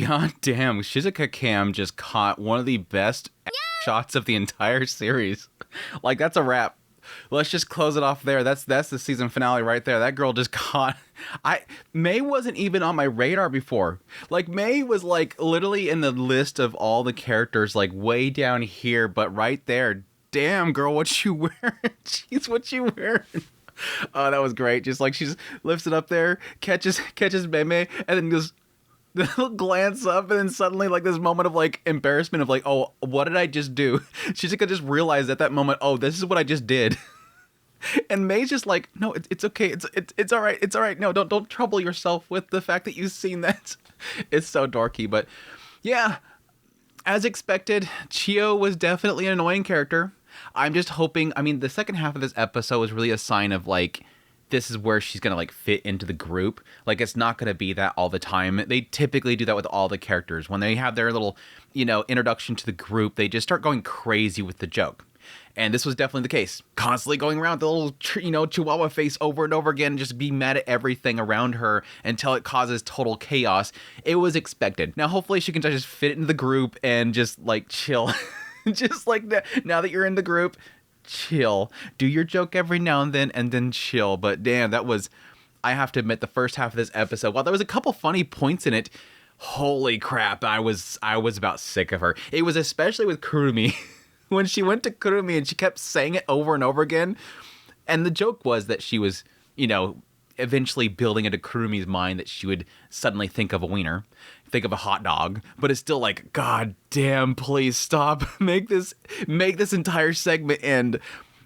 God damn, Shizuka Cam just caught one of the best shots of the entire series. Like, that's a wrap. Let's just close it off there. That's the season finale right there. That girl just caught... Mei wasn't even on my radar before. Like, Mei was, like, literally in the list of all the characters, like, way down here, but right there. Damn, girl, what you wearing? Jeez, what you wearing? Oh, that was great. Just, like, she just lifts it up there, catches Mei, and then goes... The little glance up, and then suddenly, like, this moment of, like, embarrassment of, like, oh, what did I just do? Shizuka just realized at that moment, oh, this is what I just did. And Mei's just like, no, it's okay. It's all right. It's all right. No, don't trouble yourself with the fact that you've seen that. It's so dorky, but yeah, as expected, Chiyo was definitely an annoying character. I'm just hoping, I mean, the second half of this episode was really a sign of, like, this is where she's going to, like, fit into the group. Like, it's not going to be that all the time. They typically do that with all the characters. When they have their little, you know, introduction to the group, they just start going crazy with the joke. And this was definitely the case. Constantly going around with the little, you know, chihuahua face over and over again, just be mad at everything around her until it causes total chaos. It was expected. Now, hopefully she can just fit into the group and just, like, chill. Just like that. Now that you're in the group, chill. Do your joke every now and then chill. But damn, that was, I have to admit, the first half of this episode, while there was a couple funny points in it, holy crap, I was about sick of her. It was especially with Kurumi. When she went to Kurumi and she kept saying it over and over again. And the joke was that she was, you know, eventually building into Kurumi's mind that she would suddenly think of a wiener, think of a hot dog, but it's still like, God damn, please stop. Make this entire segment end.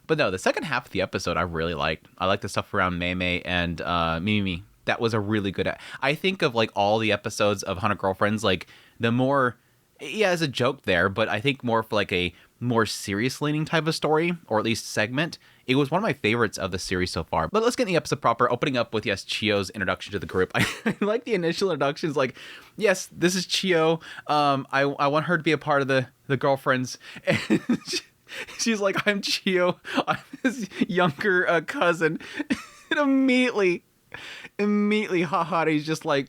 But no, the second half of the episode I really liked. I liked the stuff around Mei and Mimi. That was a really good... I think of, like, all the episodes of 100 Girlfriends, like, the more... Yeah, as a joke there, but I think more for, like, a more serious leaning type of story, or at least segment. It was one of my favorites of the series so far. But let's get in the episode proper, opening up with, yes, Chiyo's introduction to the group. I like the initial introductions, like, yes, this is Chiyo. I want her to be a part of the girlfriends. And she's like, I'm Chiyo. I'm his younger cousin. And immediately, Hahari's just like,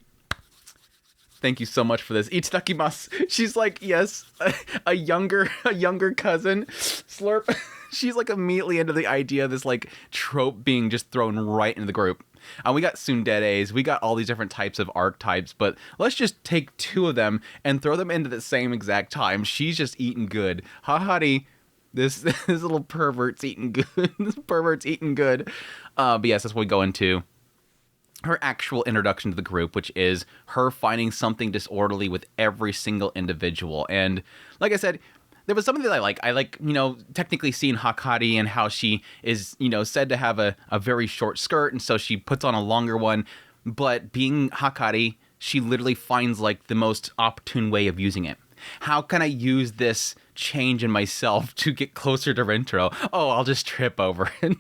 thank you so much for this. Itadakimasu. She's like, yes, a younger cousin. Slurp. She's like immediately into the idea of this like trope being just thrown right into the group. And we got tsunderes, we got all these different types of archetypes, but let's just take two of them and throw them into the same exact time. She's just eating good. Hahari, this little pervert's eating good. This pervert's eating good. But yes, that's what we go into. Her actual introduction to the group, which is her finding something disorderly with every single individual. And like I said, there was something that I like. I like, you know, technically seeing Hakari and how she is, you know, said to have a very short skirt, and so she puts on a longer one. But being Hakari, she literally finds like the most opportune way of using it. How can I use this change in myself to get closer to Rentaro? Oh, I'll just trip over it.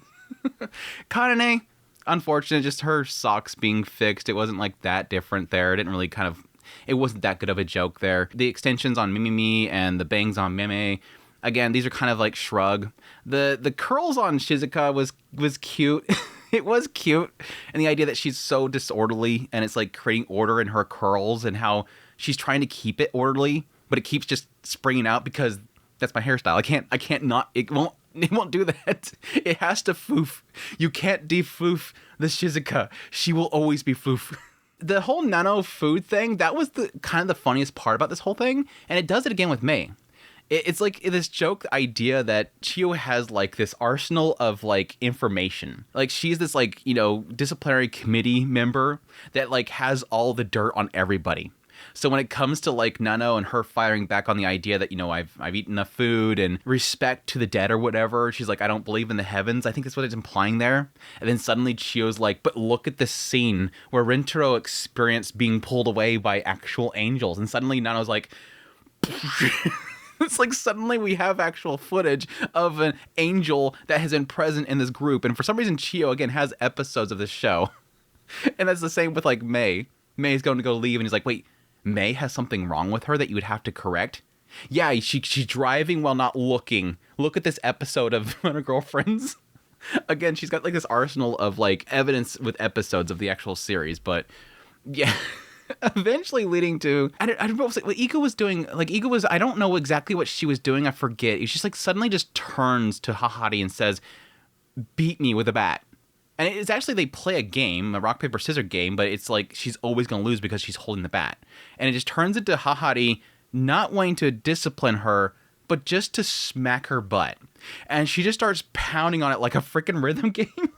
Kanane, unfortunate, just her socks being fixed. It wasn't like that different there. It didn't really kind of, it wasn't that good of a joke there. The extensions on Mimimi and the bangs on Meme, again, these are kind of like shrug. The curls on Shizuka was cute. It was cute. And the idea that she's so disorderly and it's like creating order in her curls and how she's trying to keep it orderly, but it keeps just springing out because that's my hairstyle. I can't not, it won't do that. It has to foof. You can't defoof the Shizuka. She will always be foof. The whole nano food thing, that was the kind of the funniest part about this whole thing. And it does it again with Mei. It's like this joke idea that Chiyo has like this arsenal of like information. Like she's this like, you know, disciplinary committee member that like has all the dirt on everybody. So when it comes to like Nano and her firing back on the idea that, you know, I've eaten enough food and respect to the dead or whatever, she's like, I don't believe in the heavens. I think that's what it's implying there. And then suddenly Chiyo's like, but look at this scene where Rentaro experienced being pulled away by actual angels. And suddenly Nano's like, it's like suddenly we have actual footage of an angel that has been present in this group. And for some reason, Chiyo, again, has episodes of this show. And that's the same with like Mei. Mei's going to go leave and he's like, wait, Mei has something wrong with her that you would have to correct? Yeah, she's driving while not looking. Look at this episode of One of Girlfriends. Again, she's got like this arsenal of like evidence with episodes of the actual series, but yeah. Eventually leading to, I don't know what Ika was doing. Like, Ika was, I don't know exactly what she was doing. I forget. It's just like suddenly just turns to Hahari and says, beat me with a bat. And it's actually, they play a game, a rock, paper, scissors game, but it's like she's always going to lose because she's holding the bat. And it just turns into Hahari not wanting to discipline her, but just to smack her butt. And she just starts pounding on it like a freaking rhythm game.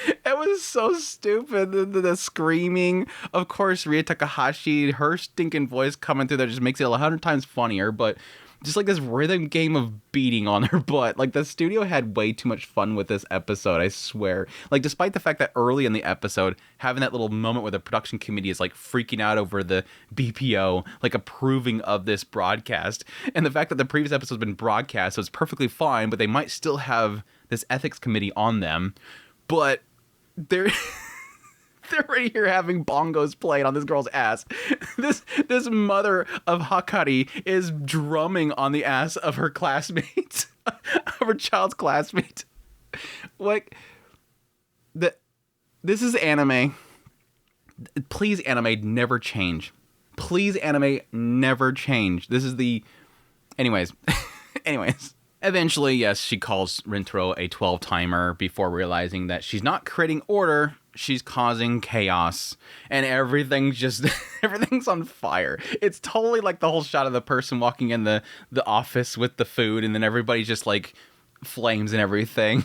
It was so stupid. The screaming. Of course, Ria Takahashi, her stinking voice coming through there just makes it 100 times funnier, but just like this rhythm game of beating on her butt. Like, the studio had way too much fun with this episode, I swear. Like, despite the fact that early in the episode, having that little moment where the production committee is like freaking out over the BPO, like approving of this broadcast, and the fact that the previous episode has been broadcast, so it's perfectly fine, but they might still have this ethics committee on them. But they're right here having bongos played on this girl's ass. This mother of Hakari is drumming on the ass of her classmate, of her child's classmate. Like, this is anime. Please, anime, never change. Please, anime, never change. This is the... Anyways. Eventually, yes, she calls Rintaro a 12-timer before realizing that she's not creating order, she's causing chaos. And everything's on fire. It's totally like the whole shot of the person walking in the office with the food, and then everybody's just like flames and everything.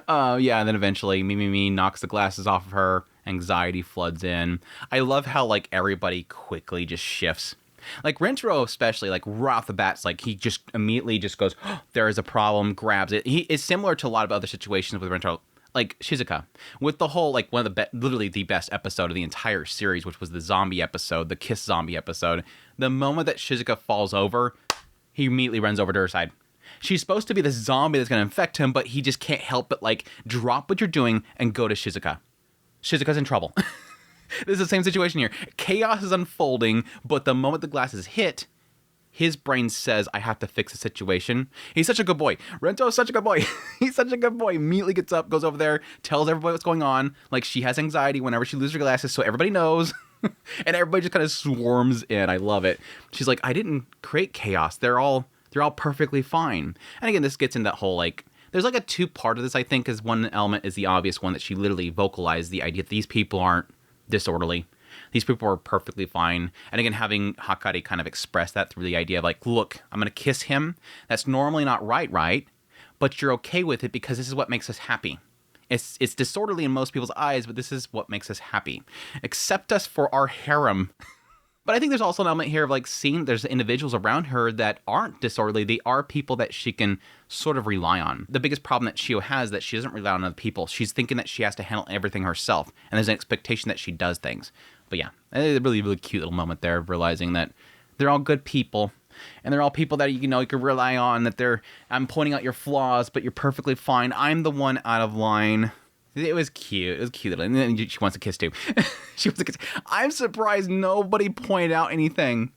Yeah, and then eventually Mimi knocks the glasses off of her, anxiety floods in. I love how like everybody quickly just shifts. Like, Rintaro especially, like, right off the bat, like, he just immediately just goes, oh, there is a problem, grabs it. He is similar to a lot of other situations with Rintaro, like Shizuka, with the whole, like, one of the literally the best episode of the entire series, which was the zombie episode, the kiss zombie episode. The moment that Shizuka falls over, he immediately runs over to her side. She's supposed to be the zombie that's going to infect him, but he just can't help but, like, drop what you're doing and go to Shizuka. Shizuka's in trouble. This is the same situation here. Chaos is unfolding, but the moment the glasses hit, his brain says, I have to fix the situation. He's such a good boy. Rento is such a good boy. He's such a good boy. Immediately gets up, goes over there, tells everybody what's going on. Like, she has anxiety whenever she loses her glasses, so everybody knows. And everybody just kind of swarms in. I love it. She's like, I didn't create chaos. They're all perfectly fine. And again, this gets into that whole, like, there's like a two-part of this, I think, because one element is the obvious one that she literally vocalized the idea that these people aren't disorderly. These people are perfectly fine. And again, having Hakari kind of express that through the idea of like, look, I'm going to kiss him. That's normally not right? But you're okay with it because this is what makes us happy. It's disorderly in most people's eyes, but this is what makes us happy. Accept us for our harem. But I think there's also an element here of like seeing there's individuals around her that aren't disorderly. They are people that she can sort of rely on. The biggest problem that Shio has is that she doesn't rely on other people. She's thinking that she has to handle everything herself. And there's an expectation that she does things. But yeah, a really, really cute little moment there of realizing that they're all good people. And they're all people that, you know, you can rely on, that I'm pointing out your flaws, but you're perfectly fine. I'm the one out of line. It was cute. It was cute. And then she wants a kiss too. She wants a kiss. I'm surprised nobody pointed out anything.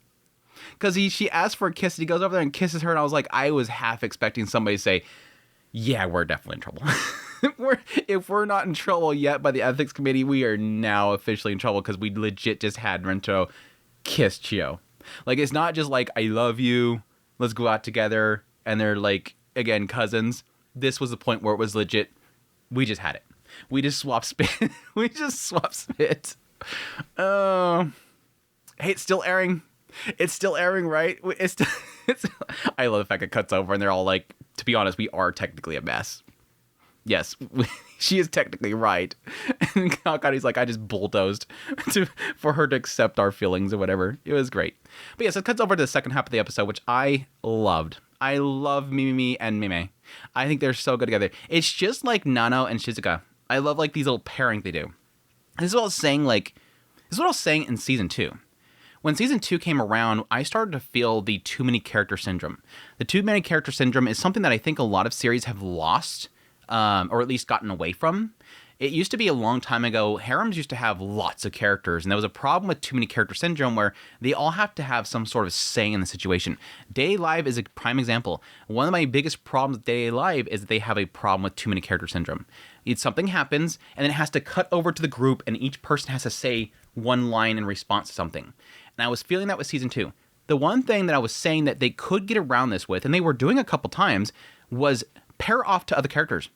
Because she asked for a kiss, and he goes over there and kisses her, and I was like, I was half expecting somebody to say, yeah, we're definitely in trouble. If we're not in trouble yet by the ethics committee, we are now officially in trouble because we legit just had Rento kiss Chio. Like, it's not just like, I love you, let's go out together, and they're like, again, cousins. This was the point where it was legit. We just had it. We just swapped spit. We just swapped spit. Hey, it's still airing. It's still airing, right? I love the fact it cuts over and they're all like, to be honest, we are technically a mess. Yes, she is technically right. And Hakari's like, I just bulldozed for her to accept our feelings or whatever. It was great. But yes, it cuts over to the second half of the episode, which I loved. I love Mimi and Mime. I think they're so good together. It's just like Nano and Shizuka. I love like these little pairings they do. This is what I was saying in season 2. When season 2 came around, I started to feel the too many character syndrome. The too many character syndrome is something that I think a lot of series have lost, or at least gotten away from. It used to be a long time ago, harems used to have lots of characters, and there was a problem with too many character syndrome where they all have to have some sort of say in the situation. Day Live is a prime example. One of my biggest problems with Day Live is that they have a problem with too many character syndrome. Something happens, and then it has to cut over to the group, and each person has to say one line in response to something. And I was feeling that with season 2. The one thing that I was saying that they could get around this with, and they were doing a couple times, was pair off to other characters.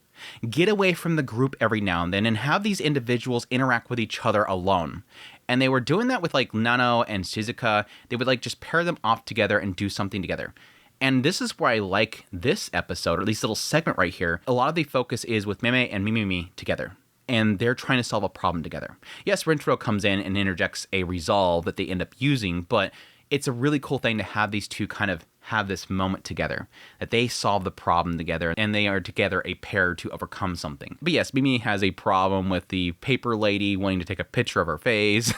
Get away from the group every now and then and have these individuals interact with each other alone. And they were doing that with like Nano and Shizuka. They would like just pair them off together and do something together. And this is where I like this episode, or at least little segment right here. A lot of the focus is with Meme and Mimimi together. And they're trying to solve a problem together. Yes, Rintaro comes in and interjects a resolve that they end up using, but it's a really cool thing to have these two kind of have this moment together, that they solve the problem together and they are together a pair to overcome something. But yes, Mimi has a problem with the paper lady wanting to take a picture of her face.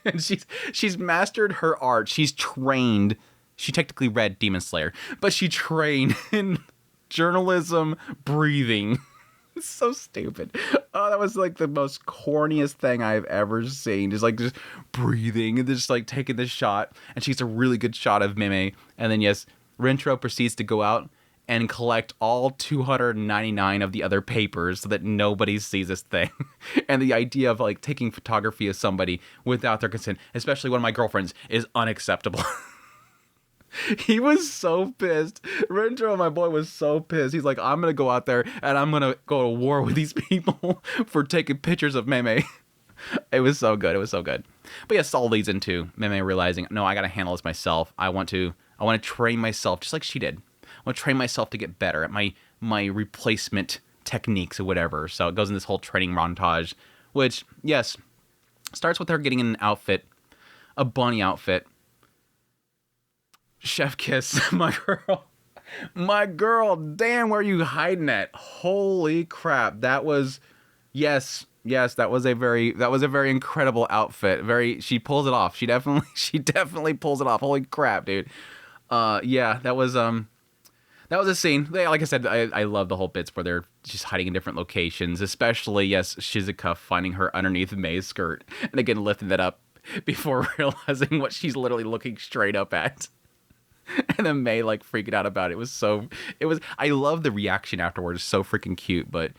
And she's mastered her art. She's trained. She technically read Demon Slayer, but she trained in journalism breathing. It's so stupid. Oh, that was like the most corniest thing I've ever seen. Just like just breathing and just like taking this shot. And she gets a really good shot of Meme. And then yes, Rintaro proceeds to go out and collect all 299 of the other papers so that nobody sees this thing. And the idea of like taking photography of somebody without their consent, especially one of my girlfriends, is unacceptable. He was so pissed. Rintaro, my boy, was so pissed. He's like, I'm going to go out there and I'm going to go to war with these people for taking pictures of Meme. It was so good. It was so good. But yes, all leads into Meme realizing, no, I got to handle this myself. I want to train myself just like she did. I want to train myself to get better at my replacement techniques or whatever. So it goes in this whole training montage, which, yes, starts with her getting in an outfit, a bunny outfit. Chef kiss, my girl. My girl, damn, where are you hiding at? Holy crap. That was, yes, that was a very incredible outfit. She pulls it off. She definitely pulls it off. Holy crap, dude. Yeah, that was a scene. Like I said, I love the whole bits where they're just hiding in different locations, especially, yes, Shizuka finding her underneath Mei's skirt. And again, lifting that up before realizing what she's literally looking straight up at. And then Mei like freaking out about it. I love the reaction afterwards. So freaking cute. But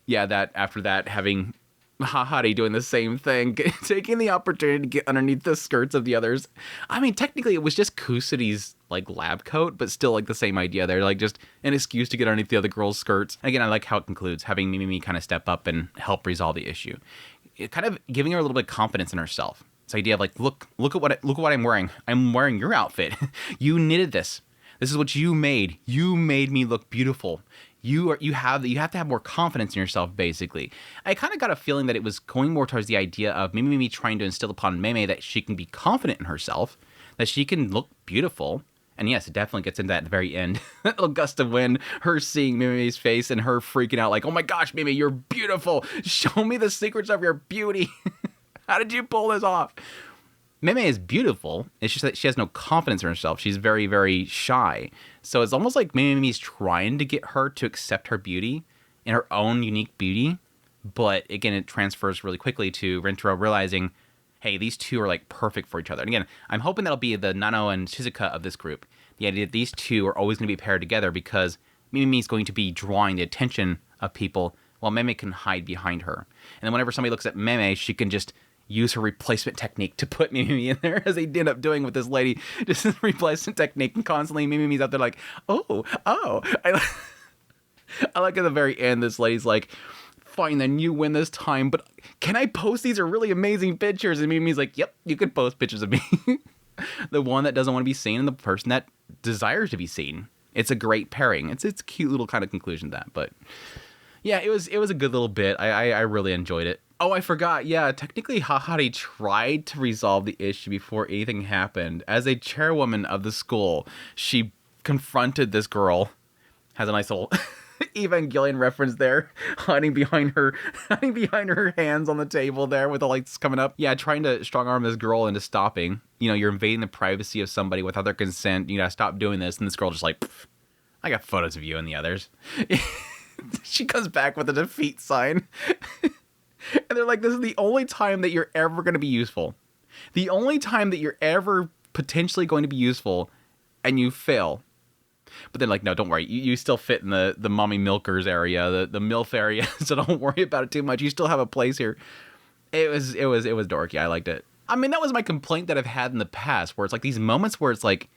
yeah, after that, having Hahari doing the same thing, taking the opportunity to get underneath the skirts of the others. I mean, technically it was just Kusuri's like lab coat, but still like the same idea. They're like just an excuse to get underneath the other girls' skirts. Again, I like how it concludes, having Mimi kind of step up and help resolve the issue. It kind of giving her a little bit of confidence in herself. This idea of like, look at what I'm wearing. I'm wearing your outfit. You knitted this. This is what you made. You made me look beautiful. You have to have more confidence in yourself, basically. I kind of got a feeling that it was going more towards the idea of Mimi trying to instill upon Meme that she can be confident in herself, that she can look beautiful. And yes, it definitely gets into that at the very end. That little gust of wind, her seeing Mimi's face and her freaking out like, oh my gosh, Mimi, you're beautiful. Show me the secrets of your beauty. How did you pull this off? Meme is beautiful. It's just that she has no confidence in herself. She's very, very shy. So it's almost like Mimi's trying to get her to accept her beauty and her own unique beauty. But again, it transfers really quickly to Rintaro realizing, hey, these two are like perfect for each other. And again, I'm hoping that'll be the Nano and Shizuka of this group. The idea that these two are always going to be paired together because Mimi's going to be drawing the attention of people while Meme can hide behind her. And then whenever somebody looks at Meme, she can just use her replacement technique to put Mimi in there, as they end up doing with this lady. Just this replacement technique, and constantly Mimi's out there like, oh. I like at the very end, this lady's like, fine, then you win this time, but can I post these are really amazing pictures? And Mimi's like, yep, you can post pictures of me. The one that doesn't want to be seen and the person that desires to be seen. It's a great pairing. It's a cute little kind of conclusion to that, but yeah, it was a good little bit. I really enjoyed it. Oh, I forgot. Yeah, technically Hahari tried to resolve the issue before anything happened. As a chairwoman of the school, she confronted this girl. Has a nice little Evangelion reference there, hiding behind her hands on the table there with the lights coming up. Yeah, trying to strong arm this girl into stopping. You know, you're invading the privacy of somebody without their consent. You gotta stop doing this. And this girl just like, I got photos of you and the others. She comes back with a defeat sign. And they're like, this is the only time that you're ever going to be useful. The only time that you're ever potentially going to be useful, and you fail. But then like, no, don't worry. You still fit in the mommy milkers area, the MILF area, so don't worry about it too much. You still have a place here. It was dorky. I liked it. I mean, that was my complaint that I've had in the past, where it's like these moments where it's like,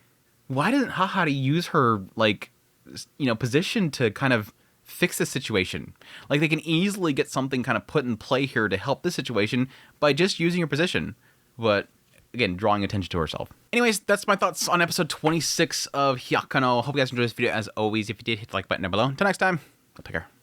why doesn't Haha use her, like, position to kind of fix the situation? Like, they can easily get something kind of put in play here to help this situation by just using her position. But, again, drawing attention to herself. Anyways, that's my thoughts on episode 26 of Hyakkano. Hope you guys enjoyed this video as always. If you did, hit the like button down below. Until next time, take care.